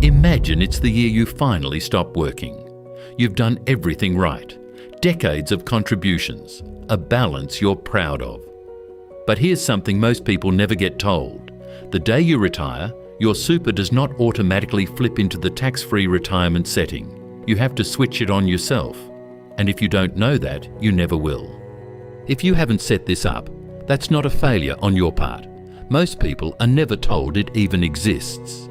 Imagine it's the year you finally stop working. You've done everything right. Decades of contributions, a balance you're proud of. But here's something most people never get told. The day you retire, your super does not automatically flip into the tax-free retirement setting. You have to switch it on yourself. And if you don't know that, you never will. If you haven't set this up, that's not a failure on your part. Most people are never told it even exists.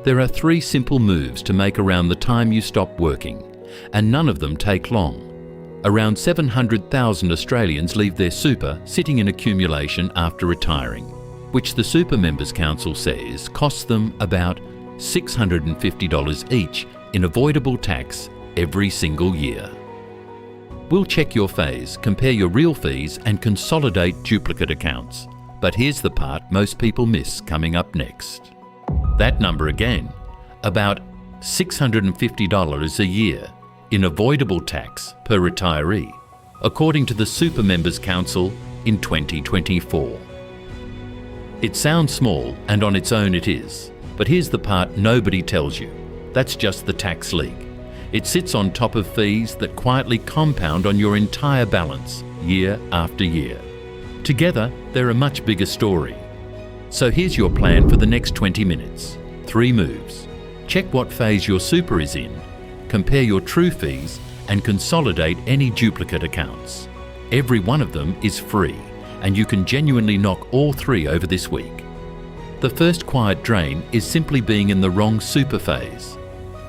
There are 3 simple moves to make around the time you stop working, and none of them take long. Around 700,000 Australians leave their super sitting in accumulation after retiring, which the Super Members Council says costs them about $650 each in avoidable tax every single year. We'll check your phase, compare your real fees and consolidate duplicate accounts. But here's the part most people miss coming up next. That number again, about $650 a year in avoidable tax per retiree, according to the Super Members Council in 2024. It sounds small, and on its own it is, but here's the part nobody tells you. That's just the tax leak. It sits on top of fees that quietly compound on your entire balance, year after year. Together, they're a much bigger story. So here's your plan for the next 20 minutes. 3 moves. Check what phase your super is in, compare your true fees, and consolidate any duplicate accounts. Every one of them is free, and you can genuinely knock all 3 over this week. The first quiet drain is simply being in the wrong super phase.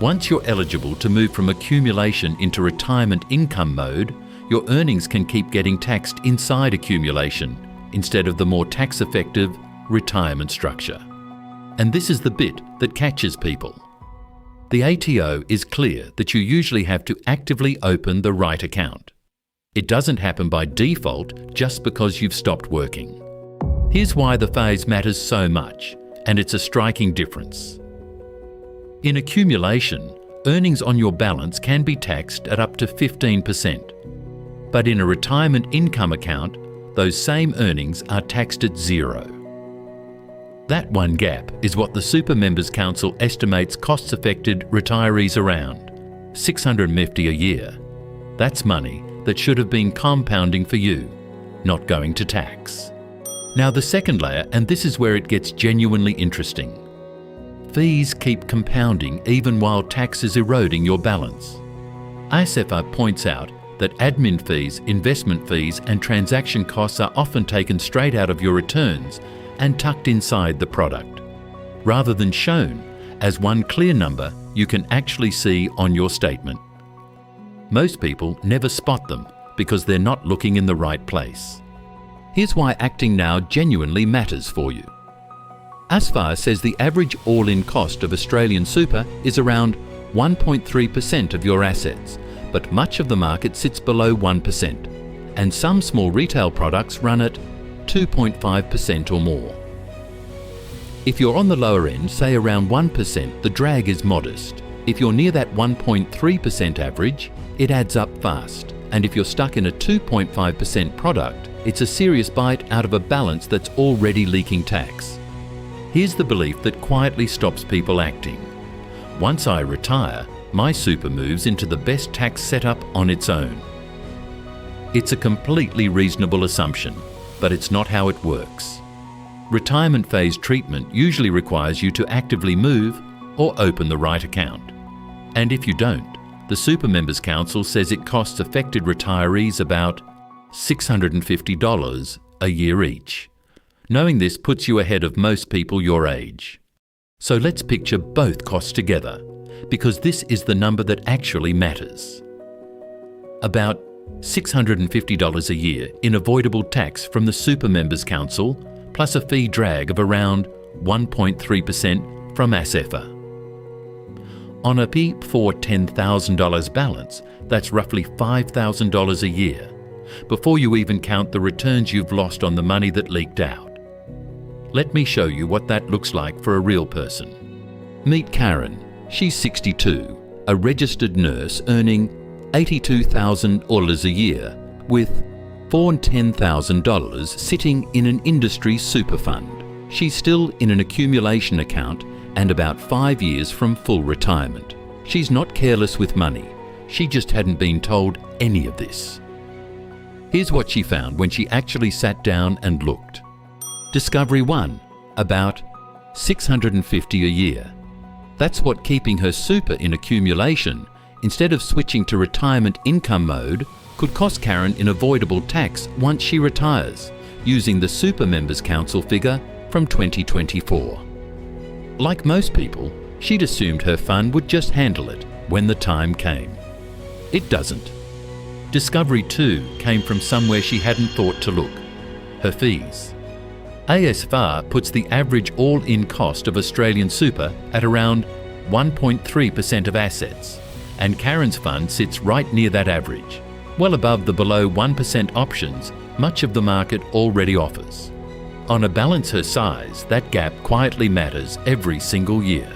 Once you're eligible to move from accumulation into retirement income mode, your earnings can keep getting taxed inside accumulation instead of the more tax-effective retirement structure. And this is the bit that catches people. The ATO is clear that you usually have to actively open the right account. It doesn't happen by default just because you've stopped working. Here's why the phase matters so much, and it's a striking difference. In accumulation, earnings on your balance can be taxed at up to 15%. But in a retirement income account, those same earnings are taxed at 0. That one gap is what the Super Members Council estimates costs-affected retirees around $650 a year. That's money that should have been compounding for you, not going to tax. Now the second layer, and this is where it gets genuinely interesting. Fees keep compounding even while tax is eroding your balance. ISFR points out that admin fees, investment fees and transaction costs are often taken straight out of your returns and tucked inside the product, rather than shown as one clear number you can actually see on your statement. Most people never spot them because they're not looking in the right place. Here's why acting now genuinely matters for you. ASFAR says the average all-in cost of Australian super is around 1.3% of your assets, but much of the market sits below 1%, and some small retail products run at 2.5% or more. If you're on the lower end, say around 1%, the drag is modest. If you're near that 1.3% average, it adds up fast. And if you're stuck in a 2.5% product, it's a serious bite out of a balance that's already leaking tax. Here's the belief that quietly stops people acting. Once I retire, my super moves into the best tax setup on its own. It's a completely reasonable assumption, but it's not how it works. Retirement phase treatment usually requires you to actively move or open the right account. And if you don't, the Super Members Council says it costs affected retirees about $650 a year each. Knowing this puts you ahead of most people your age. So let's picture both costs together, because this is the number that actually matters. About $650 a year in avoidable tax from the Super Members Council, plus a fee drag of around 1.3% from ASFA. On a PEEP for $10,000 balance, that's roughly $5,000 a year, before you even count the returns you've lost on the money that leaked out. Let me show you what that looks like for a real person. Meet Karen. She's 62, a registered nurse earning $82,000 a year, with $410,000 sitting in an industry super fund. She's still in an accumulation account and about 5 years from full retirement. She's not careless with money. She just hadn't been told any of this. Here's what she found when she actually sat down and looked. Discovery 1, about $650 a year. That's what keeping her super in accumulation instead of switching to retirement income mode could cost Karen in avoidable tax once she retires, using the Super Members Council figure from 2024. Like most people, she'd assumed her fund would just handle it when the time came. It doesn't. Discovery 2 came from somewhere she hadn't thought to look: her fees. ASFR puts the average all-in cost of Australian super at around 1.3% of assets, and Karen's fund sits right near that average, well above the below 1% options much of the market already offers. On a balance her size, that gap quietly matters every single year.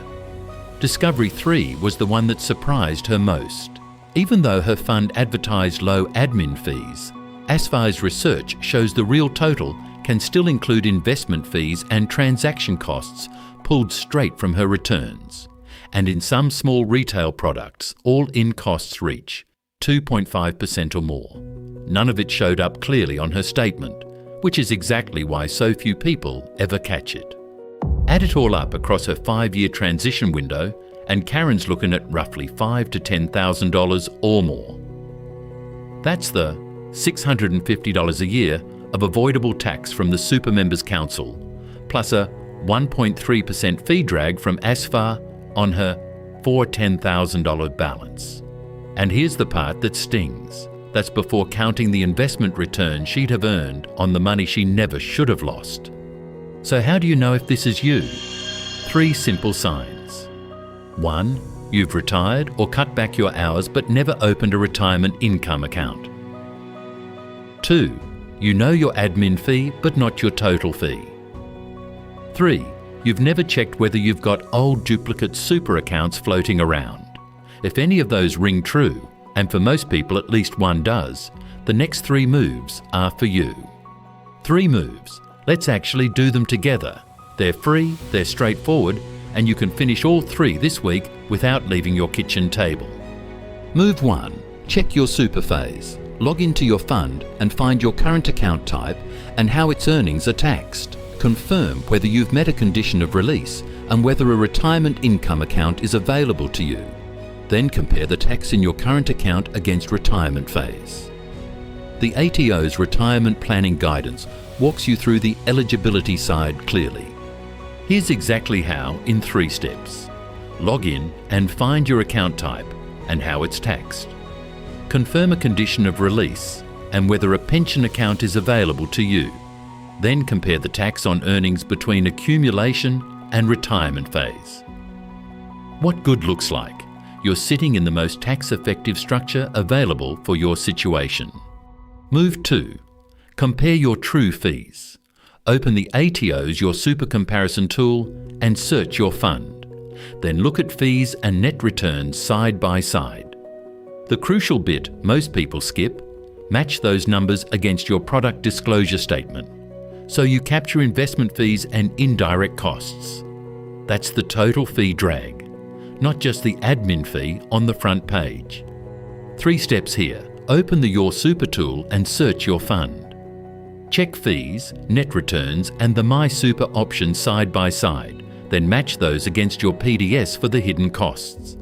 Discovery 3 was the one that surprised her most. Even though her fund advertised low admin fees, ASFR's research shows the real total can still include investment fees and transaction costs pulled straight from her returns. And in some small retail products, all-in costs reach 2.5% or more. None of it showed up clearly on her statement, which is exactly why so few people ever catch it. Add it all up across her 5-year transition window, and Karen's looking at roughly $5,000 to $10,000 or more. That's the $650 a year of avoidable tax from the Super Members Council, plus a 1.3% fee drag from ASFR on her $10,000 balance. And here's the part that stings. That's before counting the investment return she'd have earned on the money she never should have lost. So how do you know if this is you? 3 simple signs. 1. You've retired or cut back your hours but never opened a retirement income account. 2. You know your admin fee but not your total fee. 3. You've never checked whether you've got old duplicate super accounts floating around. If any of those ring true, and for most people at least one does, the next 3 moves are for you. 3 moves. Let's actually do them together. They're free, they're straightforward, and you can finish all 3 this week without leaving your kitchen table. Move 1. Check your super phase. Log into your fund and find your current account type and how its earnings are taxed. Confirm whether you've met a condition of release and whether a retirement income account is available to you. Then compare the tax in your current account against retirement phase. The ATO's retirement planning guidance walks you through the eligibility side clearly. Here's exactly how in 3 steps. Log in and find your account type and how it's taxed. Confirm a condition of release and whether a pension account is available to you. Then compare the tax on earnings between accumulation and retirement phase. What good looks like? You're sitting in the most tax-effective structure available for your situation. Move 2. Compare your true fees. Open the ATO's Your Super Comparison tool and search your fund. Then look at fees and net returns side by side. The crucial bit most people skip: match those numbers against your product disclosure statement, so you capture investment fees and indirect costs. That's the total fee drag, not just the admin fee on the front page. 3 steps here. Open the Your Super tool and search your fund. Check fees, net returns and the My Super option side by side, then match those against your PDS for the hidden costs.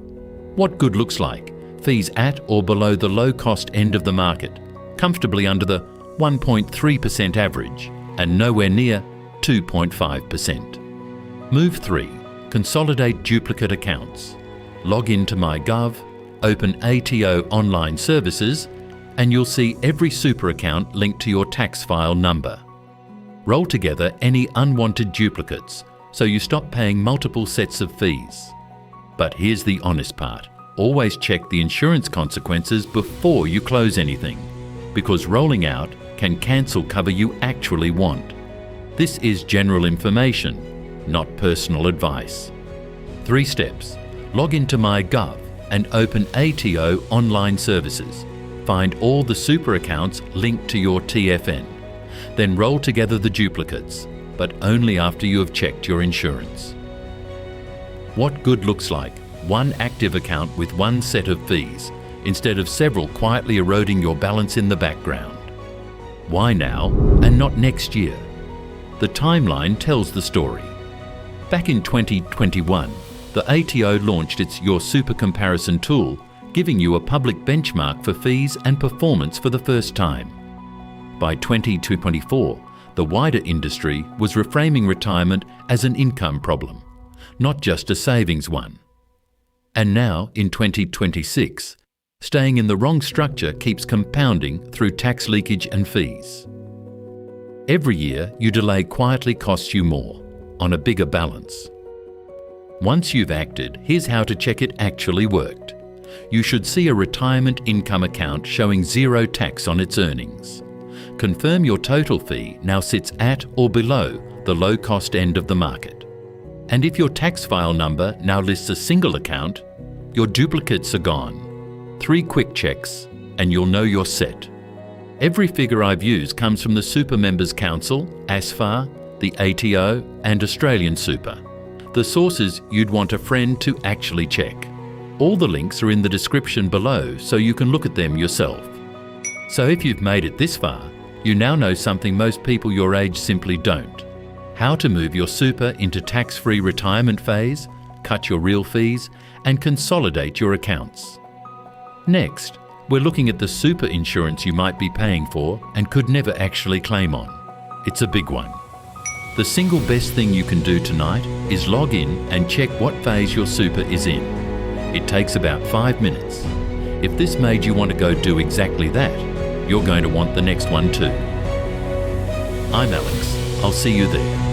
What good looks like? Fees at or below the low-cost end of the market, comfortably under the 1.3% average and nowhere near 2.5%. Move 3. Consolidate duplicate accounts. Log into MyGov, open ATO online services, and you'll see every super account linked to your tax file number. Roll together any unwanted duplicates so you stop paying multiple sets of fees. But here's the honest part. Always check the insurance consequences before you close anything, because rolling out can cancel cover you actually want. This is general information, not personal advice. 3 steps. Log into MyGov and open ATO online services. Find all the super accounts linked to your TFN. Then roll together the duplicates, but only after you have checked your insurance. what good looks like: one active account with one set of fees, instead of several quietly eroding your balance in the background. Why now and not next year? The timeline tells the story. Back in 2021, the ATO launched its Your Super comparison tool, giving you a public benchmark for fees and performance for the first time. By 2024, the wider industry was reframing retirement as an income problem, not just a savings one. And now, in 2026, staying in the wrong structure keeps compounding through tax leakage and fees. Every year you delay quietly costs you more, on a bigger balance. Once you've acted, here's how to check it actually worked. You should see a retirement income account showing zero tax on its earnings. Confirm your total fee now sits at or below the low-cost end of the market. And if your tax file number now lists a single account, your duplicates are gone. 3 quick checks and you'll know you're set. Every figure I've used comes from the Super Members Council, ASFAR, the ATO and Australian Super. The sources you'd want a friend to actually check. All the links are in the description below so you can look at them yourself. So if you've made it this far, you now know something most people your age simply don't. How to move your super into tax-free retirement phase, cut your real fees, and consolidate your accounts. Next, we're looking at the super insurance you might be paying for and could never actually claim on. It's a big one. The single best thing you can do tonight is log in and check what phase your super is in. It takes about 5 minutes. If this made you want to go do exactly that, you're going to want the next one too. I'm Alex. I'll see you there.